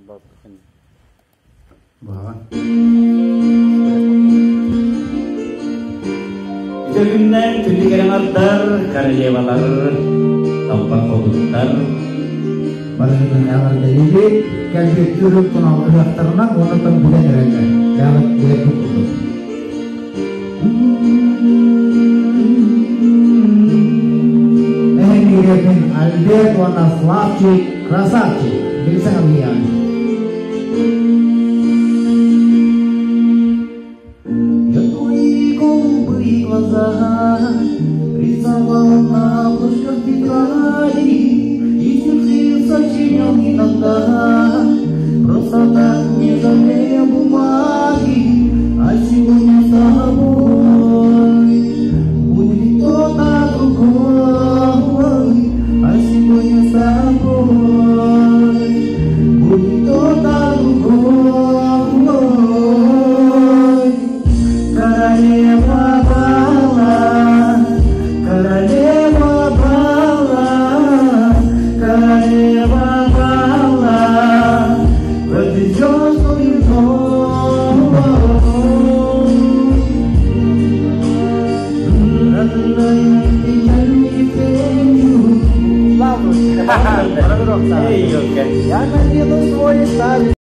about him. Bahwa Jadinya jadi kadang artar karya walar tampak komentar. Bagaimana awal dari ini kan diturup kenal udah ternak warna tembulan mereka dapat dia cukup. Ini Albert warna Slavik Krasaki bisa ngeliat. Рисовал на обложках тетради и стихи сочинял иногда. Просто так не жалея бумаги, а сегодня с тобой будет кто-то другой, а сегодня с тобой будет кто-то другой. Королева бала, королева бала, королева бала, подведешь свою дом. Hey, okay. Я надену свой старый.